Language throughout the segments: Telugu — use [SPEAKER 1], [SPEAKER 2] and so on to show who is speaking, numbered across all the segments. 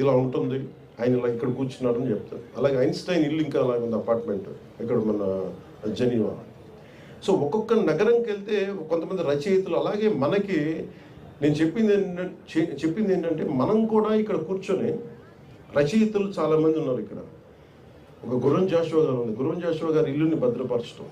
[SPEAKER 1] ఇలా ఉంటుంది, ఆయన ఇలా ఇక్కడ కూర్చున్నాడని చెప్తారు. అలాగే ఐన్స్టైన్ ఇల్లు ఇంకా అలాగే ఉంది, అపార్ట్మెంట్ ఇక్కడ మన జెనీవా. సో ఒక్కొక్క నగరంకి వెళ్తే కొంతమంది రచయితలు, అలాగే మనకి నేను చెప్పింది ఏంటంటే మనం కూడా ఇక్కడ కూర్చొని రచయితలు చాలామంది ఉన్నారు ఇక్కడ. ఒక గుర్రం జాషువా గారు ఉంది, గుర్రం జాషువా గారి ఇల్లుని భద్రపరచడం.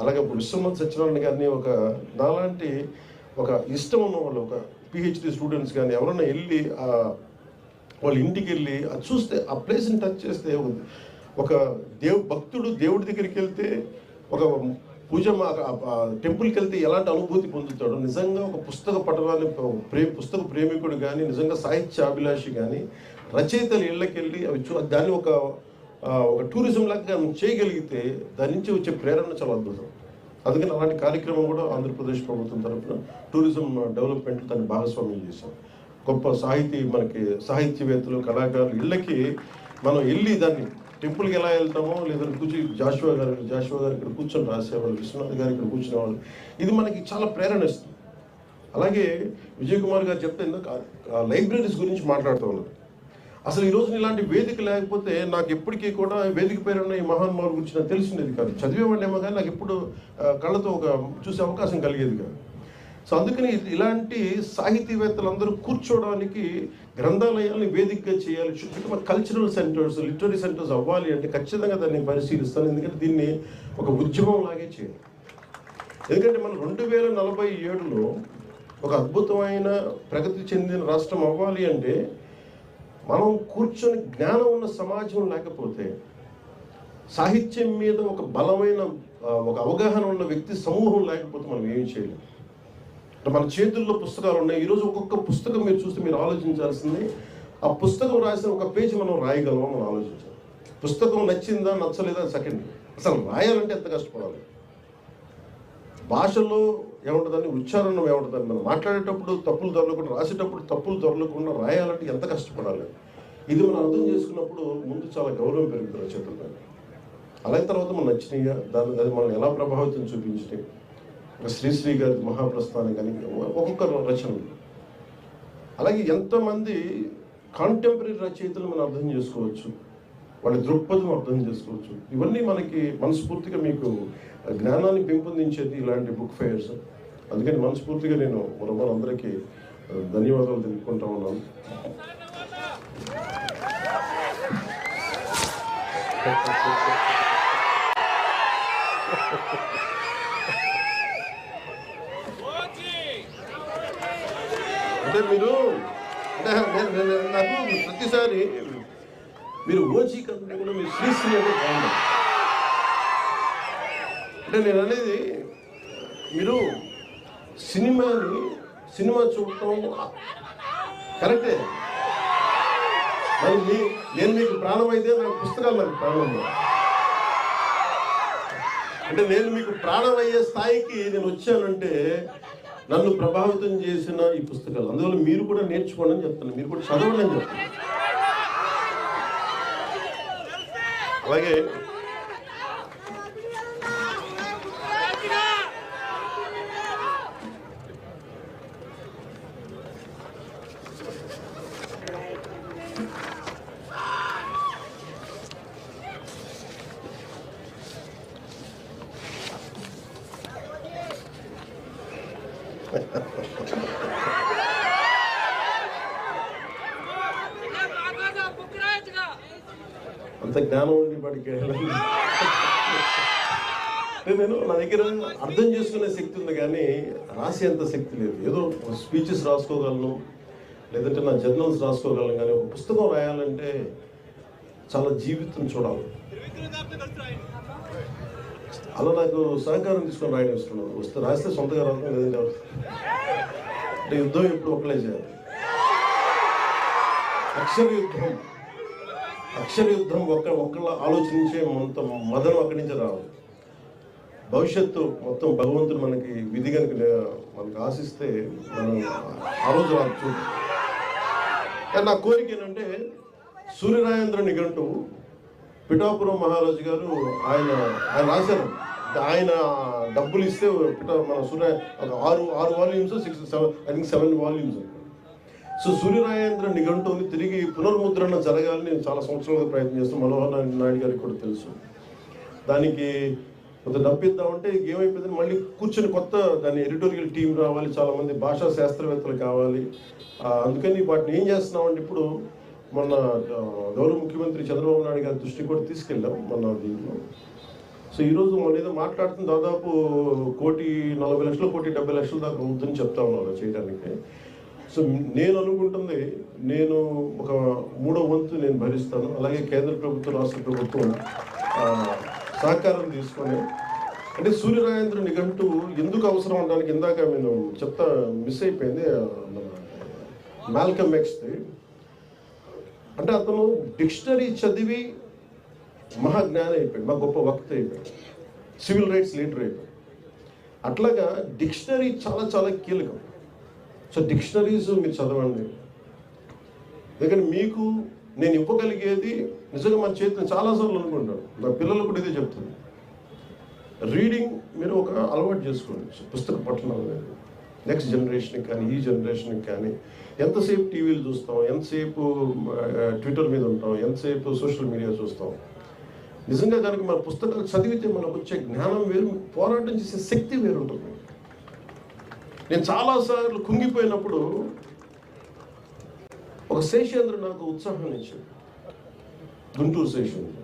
[SPEAKER 1] అలాగే విశ్వనాథ్ సత్యనారాయణ గారిని ఒక నాలాంటి ఒక ఇష్టం ఉన్న వాళ్ళు, ఒక పిహెచ్డి స్టూడెంట్స్ కానీ ఎవరైనా వెళ్ళి వాళ్ళ ఇంటికి వెళ్ళి అది చూస్తే, ఆ ప్లేస్ని టచ్ చేస్తే, ఒక భక్తుడు దేవుడి దగ్గరికి వెళ్తే, ఒక టెంపుల్కి వెళ్తే ఎలాంటి అనుభూతి పొందుతాడో, నిజంగా ఒక పుస్తక పఠనాన్ని పుస్తక ప్రేమికుడు కానీ, నిజంగా సాహిత్య అభిలాషి కానీ రచయితల ఇళ్ళకి వెళ్ళి అవి దాన్ని ఒక టూరిజం లాగా చేయగలిగితే దాని నుంచి వచ్చే ప్రేరణ చాలా అద్భుతం. అందుకని అలాంటి కార్యక్రమం కూడా ఆంధ్రప్రదేశ్ ప్రభుత్వం తరఫున టూరిజం డెవలప్మెంట్ దాన్ని భాగస్వామ్యం చేశాం. గొప్ప సాహిత్యవేత్తలు, కళాకారులు ఇళ్ళకి మనం వెళ్ళి దాన్ని టెంపుల్కి ఎలా వెళ్తామో, లేదంటే జాషువా గారు ఇక్కడ కూర్చొని రాసేవాళ్ళు, విశ్వనాథ్ గారు ఇక్కడ కూర్చునేవాళ్ళు, ఇది మనకి చాలా ప్రేరణ ఇస్తుంది. అలాగే విజయ్ కుమార్ గారు చెప్తే లైబ్రరీస్ గురించి మాట్లాడుతూ ఉన్నారు. అసలు ఈ రోజున ఇలాంటి వేదిక లేకపోతే నాకు ఎప్పటికీ కూడా వేదిక పేరున్న ఈ మహానుభావుల గురించి నాకు తెలిసినది కాదు. చదివేవాడేమో కానీ నాకు ఎప్పుడు కళ్ళతో చూసే అవకాశం కలిగేది కాదు. సో అందుకని ఇలాంటి సాహితీవేత్తలందరూ కూర్చోవడానికి గ్రంథాలయాలను వేదికగా చేయాలి. కల్చరల్ సెంటర్స్, లిటరీ సెంటర్స్ అవ్వాలి అంటే ఖచ్చితంగా దాన్ని పరిశీలిస్తాను. ఎందుకంటే దీన్ని ఒక ఉద్యమం లాగే చేయాలి. ఎందుకంటే మనం 2047లో ఒక అద్భుతమైన ప్రగతి చెందిన రాష్ట్రం అవ్వాలి అంటే మనం కూర్చొని జ్ఞానం ఉన్న సమాజం లేకపోతే, సాహిత్యం మీద ఒక బలమైన ఒక అవగాహన ఉన్న వ్యక్తి సమూహం లేకపోతే మనం ఏమి చేయలేం. మన చేతుల్లో పుస్తకాలు ఉన్నాయి. ఈరోజు ఒక్కొక్క పుస్తకం మీరు చూస్తే మీరు ఆలోచించాల్సింది, ఆ పుస్తకం రాసిన ఒక పేజీ మనం రాయగలమో మనం ఆలోచించాలి. పుస్తకం నచ్చిందా నచ్చలేదా సెకండ్, అసలు రాయాలంటే ఎంత కష్టపడాలి. భాషలో ఏముంటుందని, ఉచ్చారణం ఏముంటుందని, మనం మాట్లాడేటప్పుడు తప్పులు దొరలకుండా, రాసేటప్పుడు తప్పులు దొరలకుండా రాయాలంటే ఎంత కష్టపడాలి. ఇది మనం అర్థం చేసుకున్నప్పుడు ముందు చాలా గౌరవం పెరుగుతుంది రచయితల. అలాగే తర్వాత మనం నచ్చినాయిగా అది మనం ఎలా ప్రభావితం చూపించినాయి. శ్రీశ్రీ గారి మహాప్రస్థానం కానీ ఒక్కొక్క రచనలు, అలాగే ఎంతమంది కాంటెంపరీ రచయితలు మనం అర్థం చేసుకోవచ్చు, వాళ్ళ దృక్పథం అర్థం చేసుకోవచ్చు. ఇవన్నీ మనకి మనస్ఫూర్తిగా మీకు జ్ఞానాన్ని పెంపొందించేది ఇలాంటి బుక్ ఫెయిర్స్. అందుకని మనస్ఫూర్తిగా నేను మరొకరు అందరికీ ధన్యవాదాలు తెలుపుకుంటా ఉన్నాను. అంటే మీరు నాకు ప్రతిసారి మీరు ఓజీ కంటే కూడా మీరు శ్రీశ్రీ అంటే బాగుంది. అంటే నేను అనేది, మీరు సినిమా చూడటం కరెక్టే, మరి నేను మీకు ప్రాణం అయితే నాకు పుస్తకాలు నాకు ప్రాణం. అంటే నేను మీకు ప్రాణం అయ్యే స్థాయికి నేను వచ్చానంటే నన్ను ప్రభావితం చేసిన ఈ పుస్తకాలు. అందువల్ల మీరు కూడా నేర్చుకోండి అని చెప్తాను, మీరు కూడా చదవండి అని చెప్తాను. అలాగే అంత జ్ఞానం ఉండి వాడికి నేను నా దగ్గర అర్థం చేసుకునే శక్తి ఉంది కానీ రాసేంత శక్తి లేదు. ఏదో స్పీచెస్ రాసుకోగలను, లేదంటే నా జర్నల్స్ రాసుకోగలను, కానీ ఒక పుస్తకం రాయాలంటే చాలా జీవితం చూడాలి. అలా నాకు సహకారం తీసుకొని రాయడం ఇష్టం. వస్తే రాస్తే సొంతగా రాస్తాం, లేదంటే అంటే యుద్ధం ఎప్పుడు ఒక్కలే చేయాలి. అక్షర యుద్ధం ఒక్కళ్ళ ఆలోచించే మొత్తం మదనం అక్కడి నుంచి రావాలి. భవిష్యత్తు మొత్తం భగవంతుడు మనకి విధి కనుక మనకి ఆశిస్తే మనం ఆ రోజు రావచ్చు. కానీ నా కోరిక ఏంటంటే, సూర్యరాయేంద్ర నిఘంటు పిఠాపురం మహారాజు గారు ఆయన రాశారు. ఆయన డబ్బులు ఇస్తే మన సూర్య ఒక 6 వాల్యూమ్స్ 7 వాల్యూమ్స్. సో సూర్యనారాయణ నిఘంటువుని తిరిగి పునర్ముద్రణ జరగాలని నేను చాలా సంవత్సరాలుగా ప్రయత్నం చేస్తాను. మనోహర్ నాయుడు గారికి కూడా తెలుసు. దానికి కొంత డబ్బు ఇద్దామంటే ఏమైపోయింది, మళ్ళీ కూర్చొని కొత్త దాని ఎడిటోరియల్ టీం రావాలి, చాలామంది భాషా శాస్త్రవేత్తలు కావాలి. అందుకని వాటిని ఏం చేస్తున్నామంటే ఇప్పుడు మొన్న గౌరవ ముఖ్యమంత్రి చంద్రబాబు నాయుడు గారి దృష్టికి కూడా తీసుకెళ్ళాం మొన్న దీంట్లో. సో ఈరోజు మన ఏదో మాట్లాడుతున్న దాదాపు 1,40,00,000 1,70,00,000 దాకా అవుతుందని చెప్తా ఉన్నారు చేయడానికి. సో నేను అనుకుంటుంది, నేను ఒక 3వ వంతు నేను భరిస్తాను. అలాగే కేంద్ర ప్రభుత్వం రాష్ట్ర ప్రభుత్వం సహకారం తీసుకొని, అంటే సూర్యనారాయణ నిఘంటు ఎందుకు అవసరం అనడానికి ఇందాక నేను మిస్ అయిపోయింది. మాల్కమ్ ఎక్స్ది అంటే అతను డిక్షనరీ చదివి మహాజ్ఞాని అయిపోయాడు, మా గొప్ప వక్త అయిపోయాడు, సివిల్ రైట్స్ లీడర్ అయిపోయాడు. అట్లాగా డిక్షనరీ చాలా చాలా కీలకం. సో డిక్షనరీస్ మీరు చదవండి. ఎందుకంటే మీకు నేను ఇవ్వగలిగేది నిజంగా మన చేతిని చాలాసార్లు అనుకుంటాను, నా పిల్లలకు కూడా ఇదే చెప్తాను, రీడింగ్ మీరు ఒక అలవాటు చేసుకోండి. పుస్తక పఠనం అనేది నెక్స్ట్ జనరేషన్కి కానీ ఈ జనరేషన్కి కానీ. ఎంతసేపు టీవీలు చూస్తాం, ఎంతసేపు ట్విట్టర్ మీద ఉంటాం, ఎంతసేపు సోషల్ మీడియా చూస్తాం. నిజంగా కనుక మన పుస్తకాలు చదివితే మనకు వచ్చే జ్ఞానం వేరు, పోరాటం చేసే శక్తి వేరు ఉంటుంది. నేను చాలాసార్లు కుంగిపోయినప్పుడు ఒక శేషేంద్ర నాకు ఉత్సాహం ఇచ్చాడు, గుంటూరు శేషేంద్ర.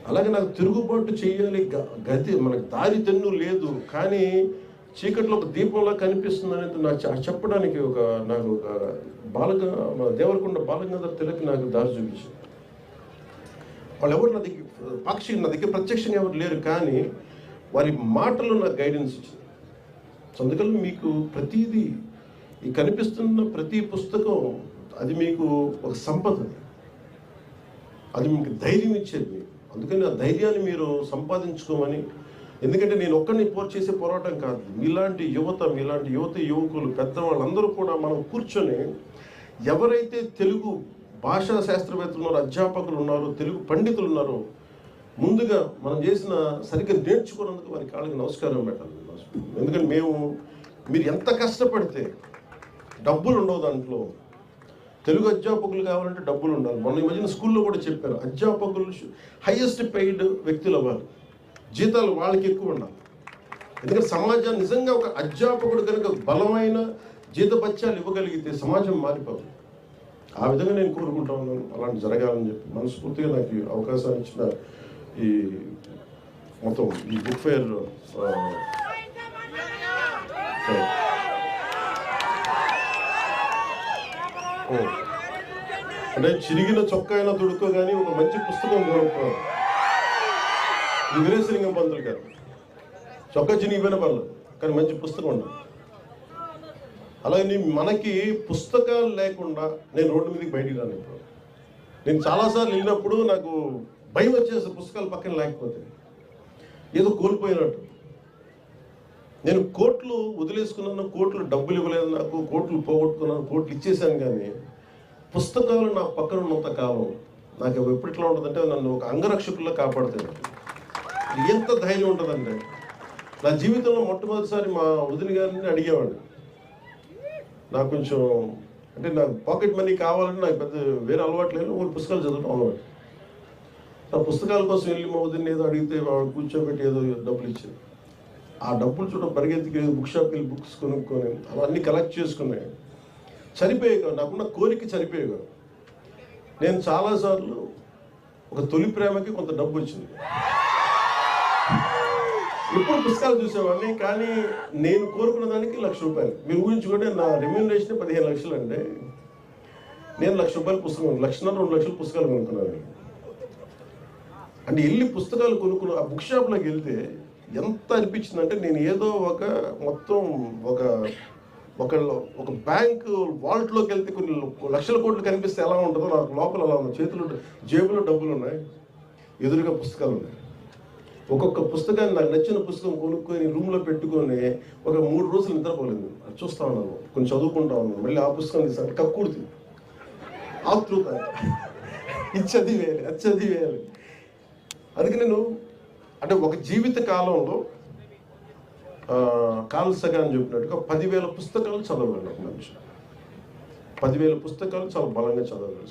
[SPEAKER 1] అలాగే నాకు తిరుగుబాటు చేయాలి, గతి మనకు దారి తెన్ను లేదు, కానీ చీకట్లో ఒక దీపంలా కనిపిస్తుంది అనేది నాకు చెప్పడానికి నాకు ఒక దేవరకొండ బాలగంగాధర్ తిలక్ నాకు దారి చూపించారు. వాళ్ళు ఎవరు నా దగ్గర ప్రత్యక్షంగా ఎవరు లేరు, కానీ వారి మాటలు నాకు గైడెన్స్ ఇచ్చింది. సో అందుకని మీకు ప్రతిదీ ఈ కనిపిస్తున్న ప్రతి పుస్తకం అది మీకు ఒక సంపద, అది మీకు ధైర్యం ఇచ్చేది. అందుకని ఆ ధైర్యాన్ని మీరు సంపాదించుకోమని. ఎందుకంటే నేను ఒక్కడిని చేసే పోరాటం కాదు, మీలాంటి యువత యువకులు పెద్దవాళ్ళందరూ కూడా మనం కూర్చొని, ఎవరైతే తెలుగు భాషా శాస్త్రవేత్తలు ఉన్నారు, అధ్యాపకులు ఉన్నారు, తెలుగు పండితులు ఉన్నారు, ముందుగా మనం చేసిన సరిగ్గా నేర్చుకున్నందుకు వారి కాళ్ళకి నమస్కారం పెట్టాలి. ఎందుకంటే మీరు ఎంత కష్టపడితే డబ్బులు ఉండవు దాంట్లో. తెలుగు అధ్యాపకులు కావాలంటే డబ్బులు ఉండాలి. మొన్న ఈ మధ్యన స్కూల్లో కూడా చెప్పారు, అధ్యాపకులు హైయెస్ట్ పెయిడ్ వ్యక్తులు అవ్వాలి, జీతాలు వాళ్ళకి ఎక్కువ ఉండాలి. ఎందుకంటే సమాజాన్ని నిజంగా ఒక అధ్యాపకుడు కనుక బలమైన జీతభత్యాలు ఇవ్వగలిగితే సమాజం మారిపోతుంది. ఆ విధంగా నేను కోరుకుంటా ఉన్నాను, అలాంటి జరగాలని చెప్పి. మనస్ఫూర్తిగా నాకు ఈ అవకాశాన్ని ఇచ్చిన ఈ మొత్తం ఈ బుక్ ఫేర్ అంటే చిరిగిన చొక్కా అయినా దుడుకో కానీ ఒక మంచి పుస్తకం కొనుక్కోవాలి. ఈ వీరేశలింగం పంతులు గారు చొక్కా చినిగిపోయిన పర్లేదు, కానీ మంచి పుస్తకం ఉండాలి. అలాగే మనకి పుస్తకాలు లేకుండా నేను రోడ్డు మీదకి బయటికి రాను. ఇప్పుడు నేను చాలాసార్లు వెళ్ళినప్పుడు నాకు భయం వచ్చేసి పుస్తకాలు పక్కన లేకపోతే ఏదో కోల్పోయినట్టు. నేను కోట్లు వదిలేసుకున్నాను, కోట్లు డబ్బులు ఇవ్వలేదు, నాకు కోట్లు పోగొట్టుకున్నాను, కోట్లు ఇచ్చేసాను, కానీ పుస్తకాలు నా పక్కన ఉన్నంత కాలం నాకు ఎప్పటిలా ఉంటుందంటే నన్ను ఒక అంగరక్షకుల్లో కాపాడుతాను. ఎంత ధైర్యం ఉంటుందంటే, నా జీవితంలో మొట్టమొదటిసారి మా వదిన గారిని అడిగేవాడిని, నాకు కొంచెం అంటే నాకు పాకెట్ మనీ కావాలని నాకు పెద్ద వేరే అలవాటు లేదు, ఒక పుస్తకాలు చదవడం అలవాటు. ఆ పుస్తకాల కోసం వెళ్ళి మా వదిన ఏదో అడిగితే వాడు కూర్చోబెట్టి ఏదో డబ్బులు ఇచ్చేది. ఆ డబ్బులు చూడ పరిగెత్తికి బుక్ షాప్కి వెళ్ళి బుక్స్ కొనుక్కొని అవన్నీ కలెక్ట్ చేసుకున్నాయి. చనిపోయేగా నాకున్న కోరిక చనిపోయేగా. నేను చాలాసార్లు ఒక తొలి ప్రేమకి కొంత డబ్బు వచ్చింది, ఇప్పుడు పుస్తకాలు చూసేవాడిని, కానీ నేను కోరుకున్న దానికి ₹1,00,000. మీరు ఊహించుకుంటే నా రెమ్యూనరేషన్ 15 లక్షలు అంటే నేను ₹1,00,000 పుస్తకం, 1,00,000 2 లక్షల పుస్తకాలు కొనుక్కున్నాను. అంటే వెళ్ళి పుస్తకాలు కొనుక్కున్న ఆ బుక్ షాప్లోకి వెళ్తే ఎంత అనిపించిందంటే, నేను ఏదో మొత్తం ఒక బ్యాంక్ వాలెట్లోకి వెళ్తే కొన్ని లక్షల కోట్లు కనిపిస్తే ఎలా ఉంటుందో నాకు లోపల అలా ఉంది. జేబులో డబ్బులు ఉన్నాయి, ఎదురుగా పుస్తకాలు ఉన్నాయి. ఒక్కొక్క పుస్తకాన్ని నాకు నచ్చిన పుస్తకం కొనుక్కొని రూమ్లో పెట్టుకొని ఒక 3 రోజులు నిద్రపోలేదు. అది చూస్తా ఉన్నాను, కొంచెం చదువుకుంటా ఉన్నాను, మళ్ళీ ఆ పుస్తకం తీసాను, కక్కుర్తి ఆతృత, ఇది చదివేయాలి. అందుకే నేను అంటే ఒక జీవిత కాలంలో కార్ల్ సగాన్ చెప్పినట్టుగా 10,000 పుస్తకాలు చదవగలను ఒక మనిషి. 10,000 పుస్తకాలు చాలా బలంగా చదవగలరు.